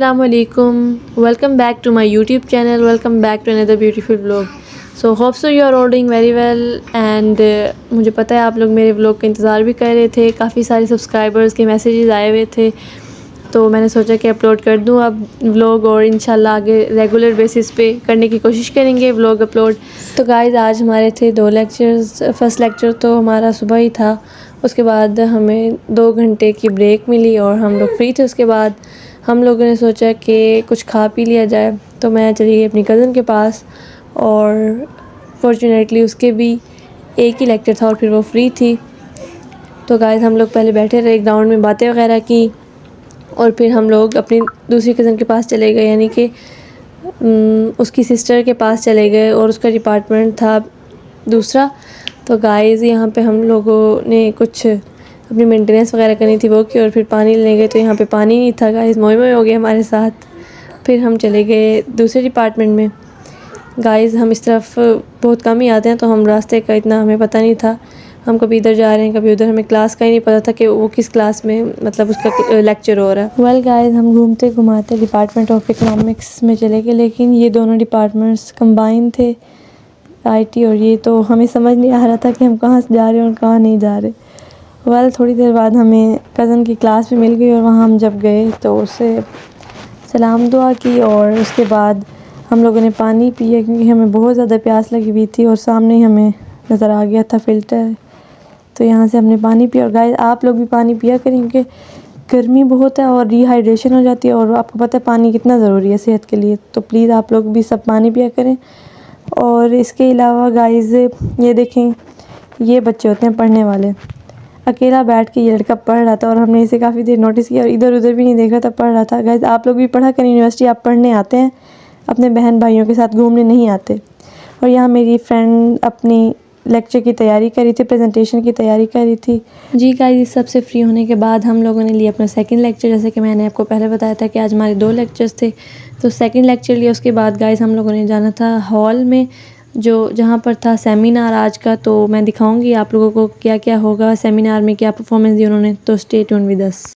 Assalamualaikum. Welcome back to my YouTube channel. Welcome back to another beautiful vlog. So hope so you are all doing very well and मुझे पता है आप लोग मेरे vlog का इंतज़ार भी कर रहे थे। काफ़ी सारे सब्सक्राइबर्स के मैसेजेस आए हुए थे, तो मैंने सोचा कि अपलोड कर दूं अब व्लॉग, और इंशाल्लाह आगे रेगुलर बेसिस पे करने की कोशिश करेंगे व्लॉग अपलोड। तो गाइस आज हमारे थे 2 लेक्चर्स। फ़र्स्ट लेक्चर तो हमारा सुबह ही था, उसके बाद हमें 2 घंटे की ब्रेक मिली और हम लोग फ्री थे। उसके बाद हम लोगों ने सोचा कि कुछ खा पी लिया जाए, तो मैं चली गई अपनी कज़न के पास और फॉर्चुनेटली उसके भी एक ही लेक्चर था और फिर वो फ्री थी। तो गाइस हम लोग पहले बैठे रहे, ग्राउंड में बातें वगैरह की और फिर हम लोग अपनी दूसरी कज़न के पास चले गए, यानी कि उसकी सिस्टर के पास चले गए और उसका डिपार्टमेंट था दूसरा। तो गाइस यहाँ पे हम लोगों ने कुछ अपनी मेंटेनेंस वगैरह करनी थी वो की, और फिर पानी लेने गए तो यहाँ पे पानी नहीं था। गाइस मोए मोए हो गए हमारे साथ। फिर हम चले गए दूसरे डिपार्टमेंट में। गाइस हम इस तरफ बहुत कम ही आते हैं, तो हम रास्ते का इतना हमें पता नहीं था। हम कभी इधर जा रहे हैं कभी उधर, हमें क्लास का ही नहीं पता था कि वो किस क्लास में मतलब उसका लेक्चर हो रहा है। वेल गाइस हम घूमते घुमाते डिपार्टमेंट ऑफ इकोनॉमिक्स में चले गए, लेकिन ये दोनों डिपार्टमेंट्स कंबाइन थे, आईटी और ये, तो हमें समझ नहीं आ रहा था कि हम कहाँ से जा रहे हैं और कहाँ नहीं जा रहे। वेल थोड़ी देर बाद हमें कज़न की क्लास भी मिल गई और वहाँ हम जब गए तो उससे सलाम दुआ की और उसके बाद हम लोगों ने पानी पिया, क्योंकि हमें बहुत ज़्यादा प्यास लगी हुई थी और सामने ही हमें नज़र आ गया था फ़िल्टर, तो यहाँ से हमने पानी पिया। और गाइस आप लोग भी पानी पिया करें, क्योंकि गर्मी बहुत है और डिहाइड्रेशन हो जाती है, और आपको पता है पानी कितना ज़रूरी है सेहत के लिए, तो प्लीज़ आप लोग भी सब पानी पिया करें। और इसके अलावा गाइस ये देखें, ये बच्चे होते हैं पढ़ने वाले। अकेला बैठ के ये लड़का पढ़ रहा था और हमने इसे काफ़ी देर नोटिस किया और इधर उधर भी नहीं देख रहा था, पढ़ रहा था। गाइस आप लोग भी पढ़ा करें, यूनिवर्सिटी आप पढ़ने आते हैं, अपने बहन भाइयों के साथ घूमने नहीं आते। और यहाँ मेरी फ्रेंड अपनी लेक्चर की तैयारी कर रही थी, प्रेजेंटेशन की तैयारी कर रही थी। जी गाइस इस सबसे फ्री होने के बाद हम लोगों ने लिया अपना सेकंड लेक्चर। जैसे कि मैंने आपको पहले बताया था कि आज हमारे 2 लेक्चर्स थे, तो सेकंड लेक्चर लिया। उसके बाद गाइस हम लोगों ने जाना था हॉल में, जो जहाँ पर था सेमिनार आज का। तो मैं दिखाऊंगी आप लोगों को क्या क्या होगा सेमिनार में, क्या परफॉर्मेंस दी उन्होंने, तो स्टे ट्यून विद अस।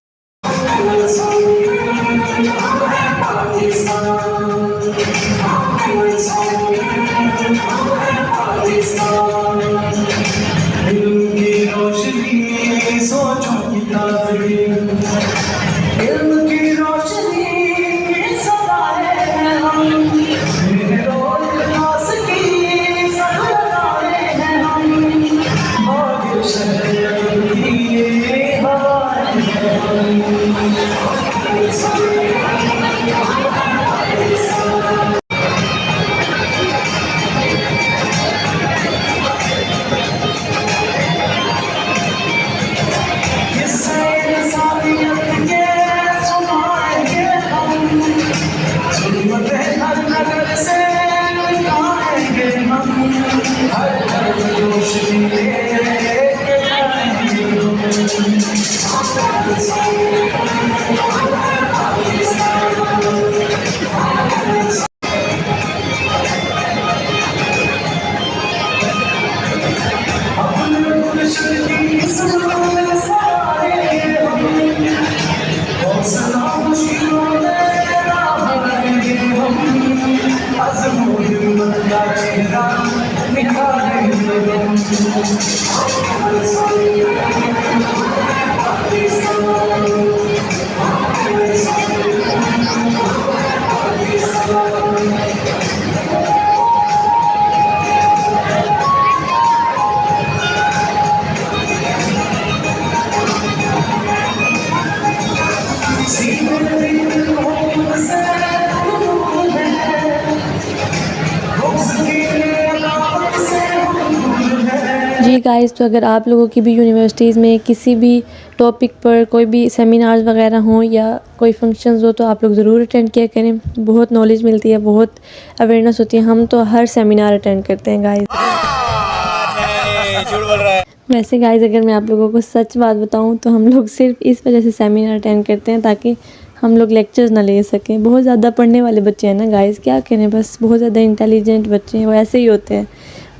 जी गाइस तो अगर आप लोगों की भी यूनिवर्सिटीज़ में किसी भी टॉपिक पर कोई भी सेमिनार्स वगैरह हों या कोई फंक्शंस हो, तो आप लोग ज़रूर अटेंड किया करें। बहुत नॉलेज मिलती है, बहुत अवेयरनेस होती है। हम तो हर सेमिनार अटेंड करते हैं गाइस। वैसे गाइस अगर मैं आप लोगों को सच बात बताऊं तो हम लोग सिर्फ इस वजह से सेमिनार अटेंड करते हैं ताकि हम लोग लेक्चर्स ना ले सकें। बहुत ज़्यादा पढ़ने वाले बच्चे हैं ना गाइस, क्या करें, बस बहुत ज़्यादा इंटेलिजेंट बच्चे हैं, वो ऐसे ही होते हैं।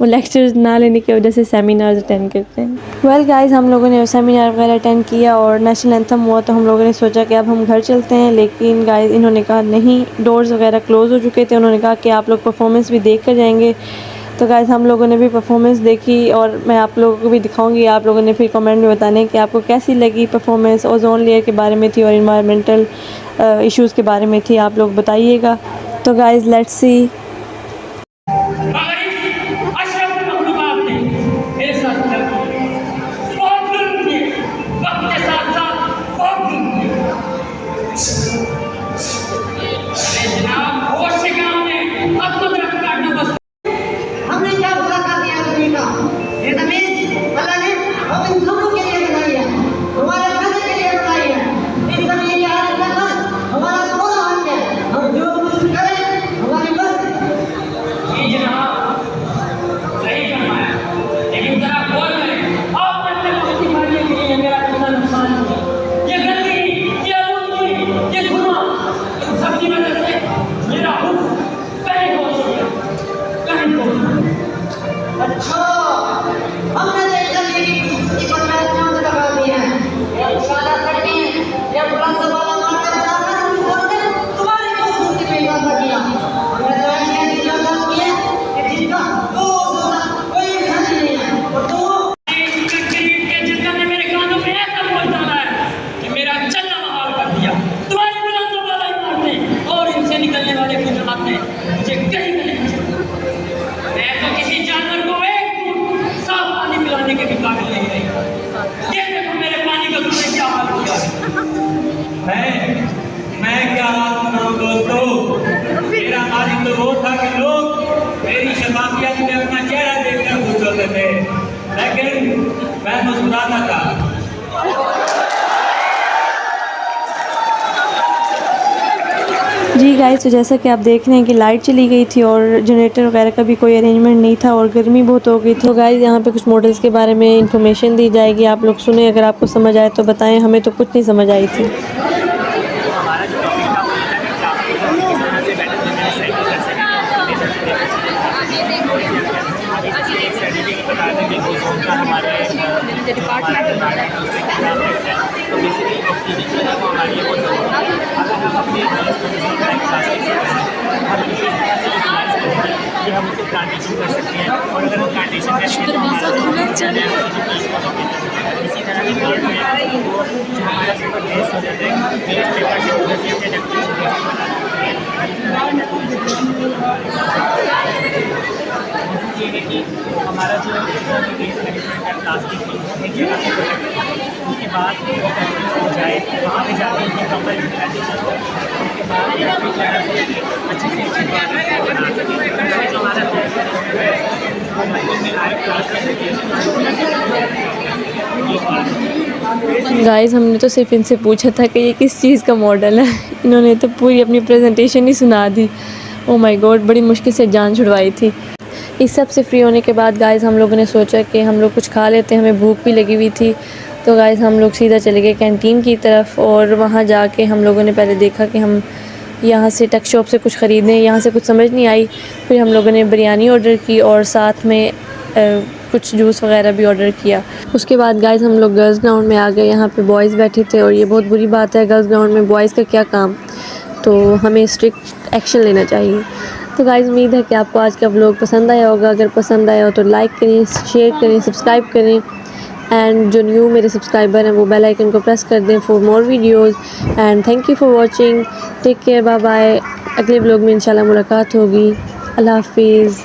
वो लेक्चर्स ना लेने की वजह से सेमिनार्स अटेंड करते हैं। वेल गाइस, हम लोगों ने सेमिनार वगैरह अटेंड किया और नेशनल एंथम हुआ, तो हम लोगों ने सोचा कि अब हम घर चलते हैं, लेकिन गाइस इन्होंने कहा नहीं, डोर्स वगैरह क्लोज़ हो चुके थे। उन्होंने कहा कि आप लोग परफॉर्मेंस भी देख कर जाएंगे। तो गाइस हम लोगों ने भी परफॉर्मेंस देखी और मैं आप लोगों को भी दिखाऊंगी। आप लोगों ने फिर कमेंट में बताना है कि आपको कैसी लगी परफॉर्मेंस। ओजोन लेयर के बारे में थी और इन्वायरमेंटल इश्यूज़ के बारे में थी, आप लोग बताइएगा। तो गाइस लेट्स सी। मैं क्या बात सुनाऊं दोस्तों, मेरा मालिक तो वो था कि लोग मेरी शफाफियत में अपना चेहरा देखकर खुश होते थे, लेकिन मैं मुस्कुराता था। जी गाइस, तो जैसा कि आप देख रहे हैं कि लाइट चली गई थी और जनरेटर वगैरह का भी कोई अरेंजमेंट नहीं था और गर्मी बहुत हो गई थी। तो गाइस यहाँ पे कुछ मॉडल्स के बारे में इंफॉर्मेशन दी जाएगी, आप लोग सुने, अगर आपको समझ आए तो बताएं। हमें तो कुछ नहीं समझ आई थी। हम उसको प्लांटेशन कर सकते हैं और अगर हम प्लांटेशन करते हैं तो इसी तरह की प्लांट में जो हमारा पेपर वेस्ट हो जाता है, वेस्ट पेपर से उधर से अपने ये है कि हमारा जो वेस्ट मैनेजमेंट है प्लास्टिक की एक जगह से उसके बाद हो जाए वहाँ पे जाके उसकी प्रॉपर यूटिलाइजेशन हो, उसके बाद अच्छे से अच्छी बना सकें। जो हमारा गाइस हमने तो सिर्फ इनसे पूछा था कि ये किस चीज़ का मॉडल है, इन्होंने तो पूरी अपनी प्रेजेंटेशन ही सुना दी। ओह माय गॉड, बड़ी मुश्किल से जान छुड़वाई थी। इस सब से फ्री होने के बाद गाइस हम लोगों ने सोचा कि हम लोग कुछ खा लेते हैं, हमें भूख भी लगी हुई थी। तो गाइस हम लोग सीधा चले गए कैंटीन की तरफ और वहाँ जाके हम लोगों ने पहले देखा कि हम यहाँ से टक शॉप से कुछ ख़रीदें, यहाँ से कुछ समझ नहीं आई। फिर हम लोगों ने बिरयानी ऑर्डर की और साथ में कुछ जूस वगैरह भी ऑर्डर किया। उसके बाद गाइस हम लोग गर्ल्स ग्राउंड में आ गए। यहाँ पे बॉयज़ बैठे थे और ये बहुत बुरी बात है, गर्ल्स ग्राउंड में बॉयज़ का क्या काम, तो हमें स्ट्रिक्ट एक्शन लेना चाहिए। तो गाइस उम्मीद है कि आपको आज का व्लॉग पसंद आया होगा। अगर पसंद आया हो तो लाइक करें, शेयर करें, सब्सक्राइब करें एंड जो न्यू मेरे सब्सक्राइबर हैं वो बेल आइकन को प्रेस कर दें for more videos. And thank you for watching, take care, bye bye. अगले व्लॉग में इंशाल्लाह मुलाकात होगी। अल्लाह हाफिज़।